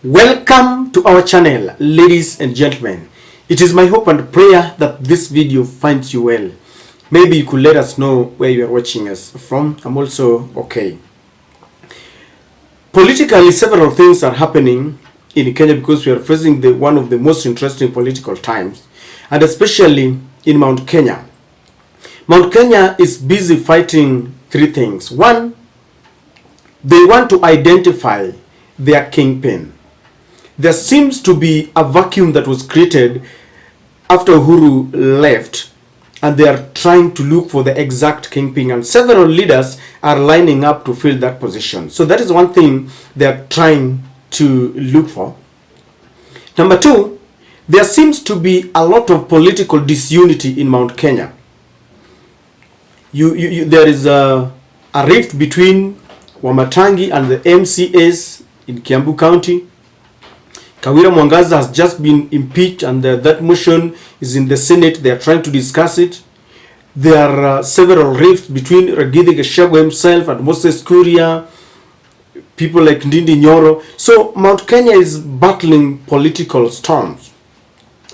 Welcome to our channel, ladies and gentlemen. It is my hope and prayer that this video finds you well. Maybe you could let us know where you are watching us from. I'm also okay. Politically, several things are happening in Kenya because we are facing one of the most interesting political times, and especially in Mount Kenya. Mount Kenya is busy fighting three things. One, they want to identify their kingpin. There seems to be a vacuum that was created after Uhuru left, and they are trying to look for the exact kingpin, and several leaders are lining up to fill that position. So that is one thing they are trying to look for. Number two, there seems to be a lot of political disunity in Mount Kenya. There is a rift between Wamatangi and the MCAs in Kiambu County. Kawira Mwangaza has just been impeached, and that motion is in the Senate. They are trying to discuss it. There are several rifts between Gachagua himself and Moses Kuria, people like Ndindi Nyoro. So Mount Kenya is battling political storms.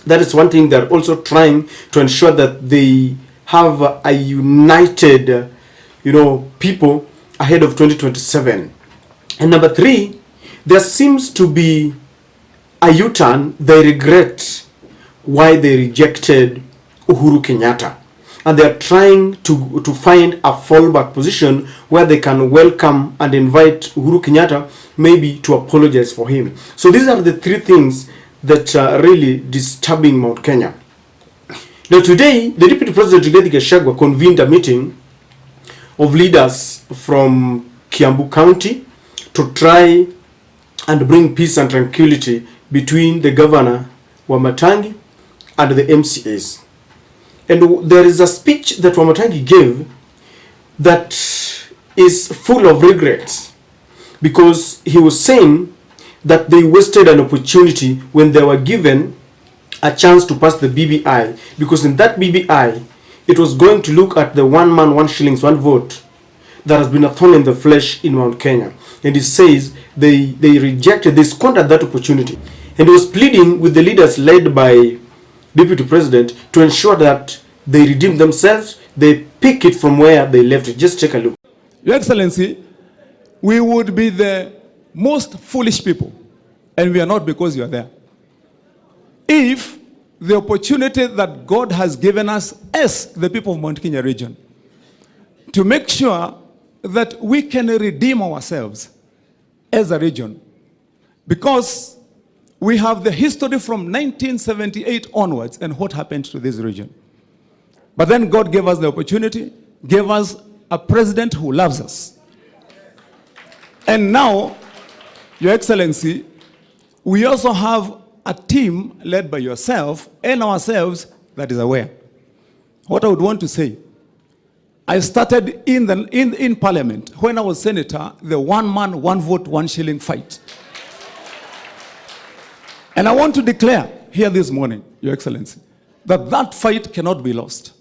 That is one thing. They are also trying to ensure that they have a united, people ahead of 2027. And number three, there seems to be a U-turn. They regret why they rejected Uhuru Kenyatta, and they are trying to find a fallback position where they can welcome and invite Uhuru Kenyatta maybe to apologize for him. So these are the three things that are really disturbing Mount Kenya. Now today, the Deputy President Gachagua convened a meeting of leaders from Kiambu County to try and bring peace and tranquility between the governor, Wamatangi, and the MCAs. And there is a speech that Wamatangi gave that is full of regrets, because he was saying that they wasted an opportunity when they were given a chance to pass the BBI, because in that BBI, it was going to look at the one man, one shillings, one vote that has been a thorn in the flesh in Mount Kenya. And it says they rejected, they squandered that opportunity. And he was pleading with the leaders led by Deputy President to ensure that they redeem themselves, they pick it from where they left it. Just take a look. Your Excellency, we would be the most foolish people, and we are not because you are there, if the opportunity that God has given us as the people of Mount Kenya region to make sure that we can redeem ourselves as a region, because we have the history from 1978 onwards and what happened to this region. But then God gave us the opportunity, gave us a president who loves us. And now, Your Excellency, we also have a team led by yourself and ourselves that is aware. What I would want to say, I started in Parliament when I was senator, the one man, one vote, one shilling fight. And I want to declare here this morning, Your Excellency, that that fight cannot be lost.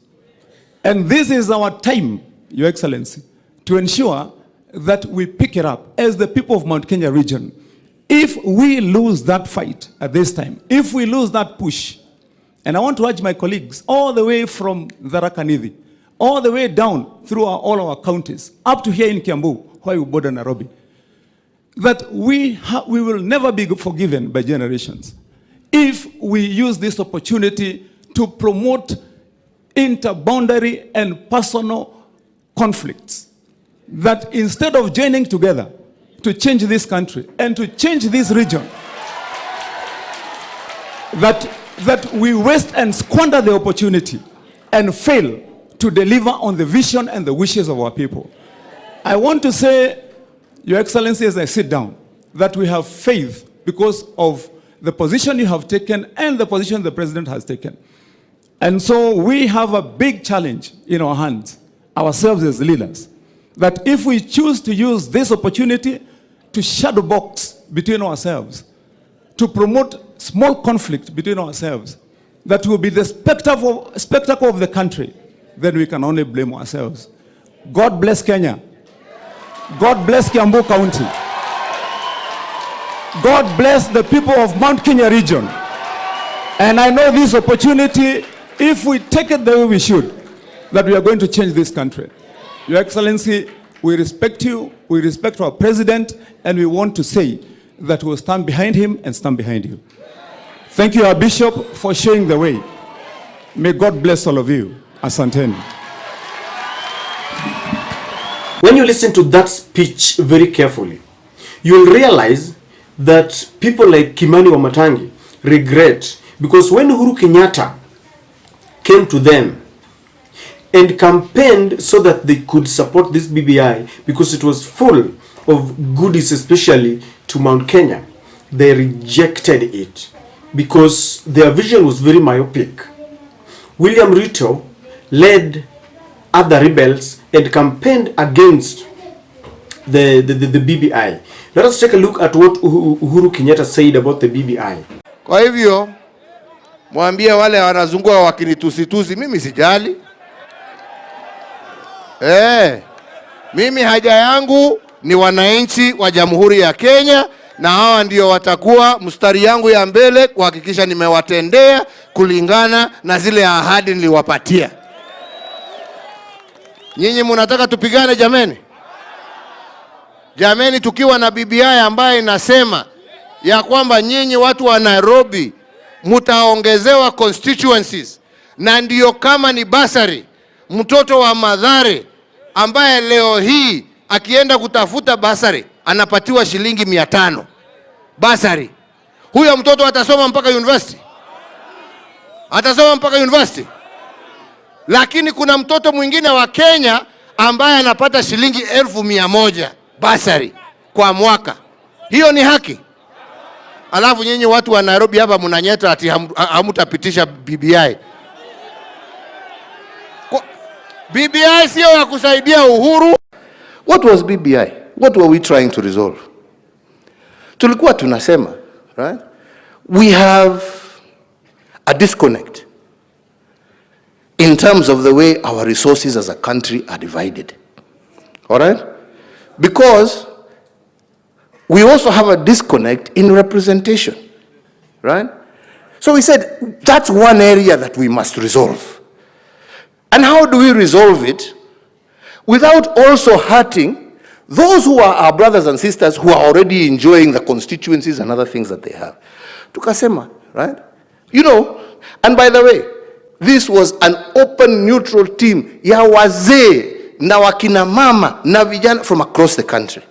And this is our time, Your Excellency, to ensure that we pick it up as the people of Mount Kenya region. If we lose that fight at this time, if we lose that push, and I want to urge my colleagues all the way from Tharaka Nithi, all the way down through all our counties, up to here in Kiambu, where we border Nairobi, that we will never be forgiven by generations if we use this opportunity to promote interboundary and personal conflicts, that instead of joining together to change this country and to change this region, that we waste and squander the opportunity and fail to deliver on the vision and the wishes of our people. I want to say, Your Excellency, as I sit down, that we have faith because of the position you have taken and the position the President has taken. And so we have a big challenge in our hands, ourselves as leaders, that if we choose to use this opportunity to shadow box between ourselves, to promote small conflict between ourselves, that will be the spectacle of the country, then we can only blame ourselves. God bless Kenya. God bless Kiambu County. God bless the people of Mount Kenya region. And I know this opportunity, if we take it the way we should, that we are going to change this country. Your Excellency, we respect you, we respect our president, and we want to say that we'll stand behind him and stand behind you. Thank you, our bishop, for showing the way. May God bless all of you. Asanteni. When you listen to that speech very carefully, you will realize that people like Kimani Wamatangi regret, because when Uhuru Kenyatta came to them and campaigned so that they could support this BBI because it was full of goodies, especially to Mount Kenya, they rejected it because their vision was very myopic. William Ruto led other rebels and campaigned against the BBI. Let us take a look at what Uhuru Kenyatta said about the BBI. Kwa hivyo mwambie wale wanazungua wakinitusitusi, mimi sijali. Mimi haja yangu ni wananchi wa Jamhuri ya Kenya, na hawa ndio watakuwa mstari yangu ya mbele kuhakikisha nimewatendea kulingana na zile ahadi niliwapatia. Nyinyi mnataka tupigane jameni? Jameni, tukiwa na BBI ambaye inasema ya kwamba nyinyi watu wa Nairobi mtaongezewa constituencies, na ndio kama ni basari, mtoto wa Mathare ambaye leo hii akienda kutafuta basari anapatiwa shilingi 500 basari, huyo mtoto atasoma mpaka university? Atasoma mpaka university? Lakini kuna mtoto mwingine wa Kenya ambaye anapata shilingi 1,100 basari kwa mwaka. Hiyo ni haki? Alafu nyinyi watu wa Nairobi hapa mnanyeta ati hamtapitisha BBI. BBI sio ya kusaidia Uhuru. What was BBI? What were we trying to resolve? Tulikuwa tunasema, right? We have a disconnect in terms of the way our resources as a country are divided. All right? Because we also have a disconnect in representation, right? So we said that's one area that we must resolve. And how do we resolve it without also hurting those who are our brothers and sisters who are already enjoying the constituencies and other things that they have? Tukasema, right? You know, and by the way, this was an open neutral team ya wazee na wakina mama na vijana from across the country.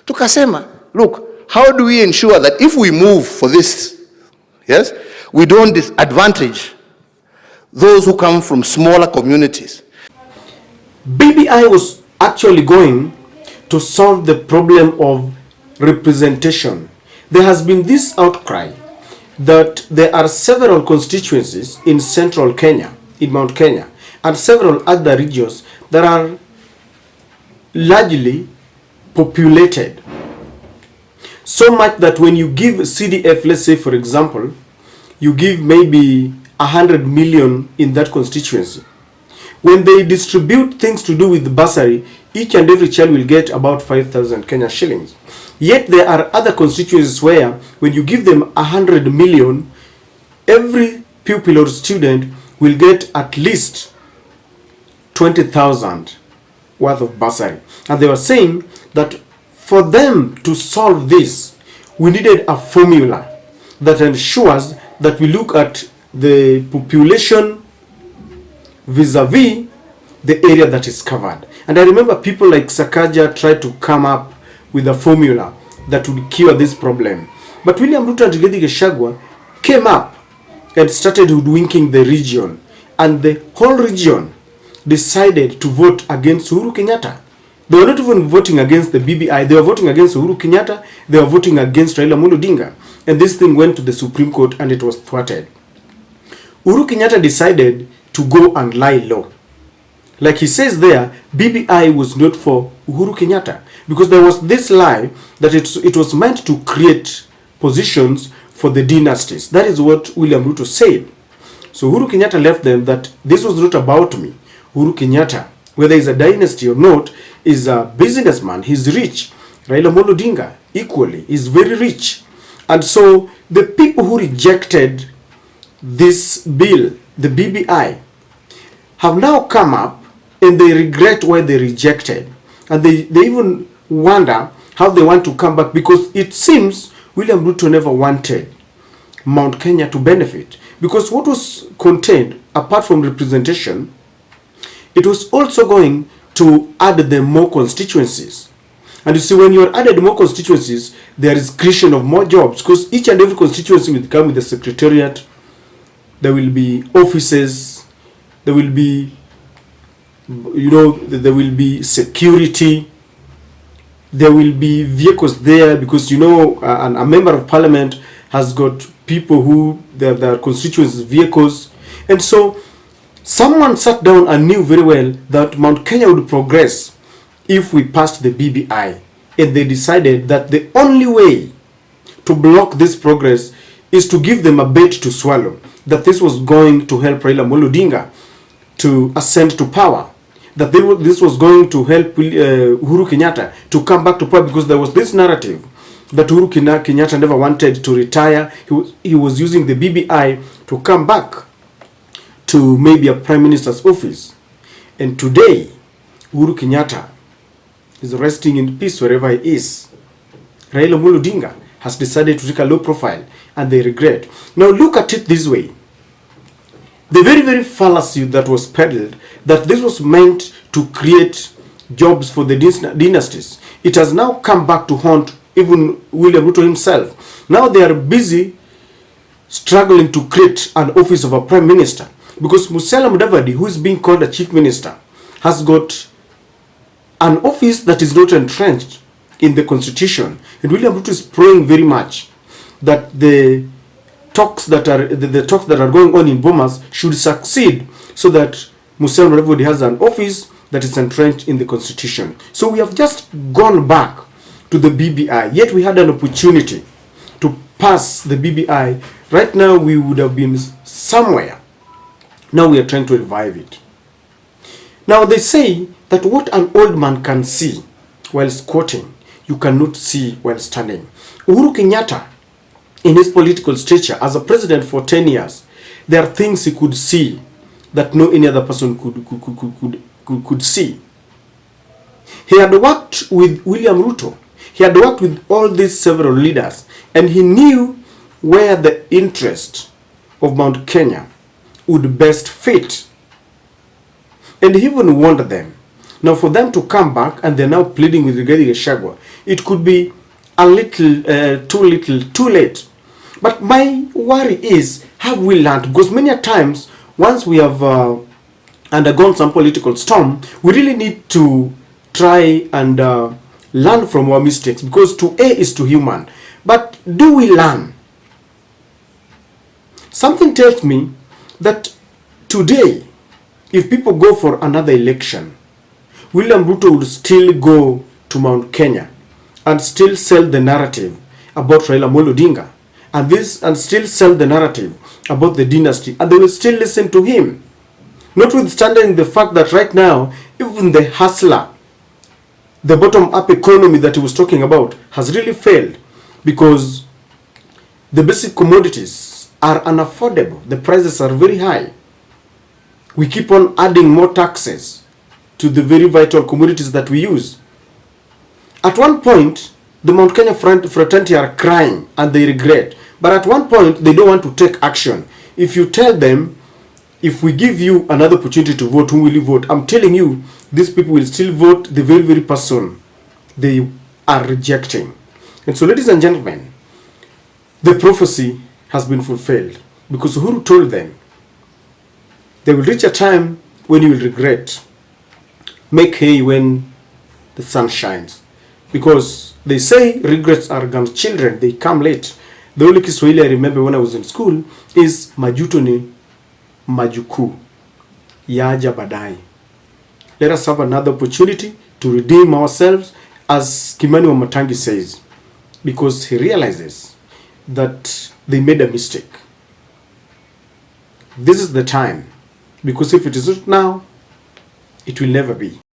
Tukasema, look, how do we ensure that if we move for this, yes, we don't disadvantage those who come from smaller communities? BBI was actually going to solve the problem of representation. There has been this outcry that there are several constituencies in central Kenya, in Mount Kenya, and several other regions that are largely populated. So much that when you give CDF, let's say for example, you give maybe 100 million in that constituency. When they distribute things to do with the bursary, each and every child will get about 5,000 Kenya shillings. Yet there are other constituencies where when you give them 100 million, every pupil or student will get at least 20,000 worth of bursary. And they were saying that for them to solve this, we needed a formula that ensures that we look at the population vis-a-vis the area that is covered. And I remember people like Sakaja tried to come up with a formula that would cure this problem. But William Ruto and Gachagua came up and started hoodwinking the region. And the whole region decided to vote against Uhuru Kenyatta. They were not even voting against the BBI. They were voting against Uhuru Kenyatta. They were voting against Raila Amolo Odinga. And this thing went to the Supreme Court and it was thwarted. Uhuru Kenyatta decided to go and lie low. Like he says there, BBI was not for Uhuru Kenyatta because there was this lie that it was meant to create positions for the dynasties. That is what William Ruto said. So Uhuru Kenyatta left them that this was not about me. Uhuru Kenyatta, whether he's a dynasty or not, is a businessman. He's rich. Raila Amolo Odinga, equally, is very rich. And so the people who rejected this bill, the BBI, have now come up and they regret why they rejected. And they even wonder how they want to come back, because it seems William Ruto never wanted Mount Kenya to benefit. Because what was contained, apart from representation, it was also going to add them more constituencies. And you see, when you are added more constituencies, there is creation of more jobs, because each and every constituency will come with a secretariat, there will be offices, there will be, there will be security, there will be vehicles there, because a member of parliament has got people who their constituents vehicles. And so someone sat down and knew very well that Mount Kenya would progress if we passed the BBI, and they decided that the only way to block this progress is to give them a bait to swallow, that this was going to help Raila Amolo Odinga to ascend to power, that this was going to help Uhuru Kenyatta to come back to power, because there was this narrative that Uhuru Kenyatta never wanted to retire. He was using the BBI to come back to maybe a prime minister's office. And today, Uhuru Kenyatta is resting in peace wherever he is. Raila Amolo Odinga has decided to take a low profile, and they regret. Now look at it this way. The very, very fallacy that was peddled, that this was meant to create jobs for the dynasties, it has now come back to haunt even William Ruto himself. Now they are busy struggling to create an office of a prime minister, because Musalia Mudavadi, who is being called a chief minister, has got an office that is not entrenched in the constitution. And William Ruto is praying very much that the talks that are going on in Bomas should succeed, so that Musalia Mudavadi has an office that is entrenched in the constitution. So we have just gone back to the BBI, yet we had an opportunity to pass the BBI. Right now we would have been somewhere. Now we are trying to revive it. Now they say that what an old man can see while squatting, you cannot see while standing. Uhuru Kenyatta, in his political stature as a president for 10 years, there are things he could see that no any other person could see. He had worked with William Ruto. He had worked with all these several leaders, and he knew where the interest of Mount Kenya would best fit. And he even warned them. Now for them to come back and they're now pleading with Rigathi Gachagua, it could be a little, too late. But my worry is, have we learned? Because many a times, once we have undergone some political storm, we really need to try and learn from our mistakes, because to err is to human. But do we learn? Something tells me that today, if people go for another election, William Ruto would still go to Mount Kenya and still sell the narrative about Raila Amolo Odinga, and still sell the narrative about the dynasty, and they will still listen to him. Notwithstanding the fact that right now, even the hustler, the bottom-up economy that he was talking about, has really failed, because the basic commodities are unaffordable. The prices are very high. We keep on adding more taxes to the very vital commodities that we use. At one point, the Mount Kenya fraternity are crying and they regret. But at one point, they don't want to take action. If you tell them, if we give you another opportunity to vote, who will you vote? I'm telling you, these people will still vote the very, very person they are rejecting. And so, ladies and gentlemen, the prophecy has been fulfilled, because Uhuru told them, there will reach a time when you will regret. Make hay when the sun shines. Because they say regrets are grandchildren, they come late. The only Kiswahili I remember when I was in school is majuto ni majuku, yaja badai. Let us have another opportunity to redeem ourselves, as Kimani Wamatangi says, because he realizes that they made a mistake. This is the time, because if it is not now, it will never be.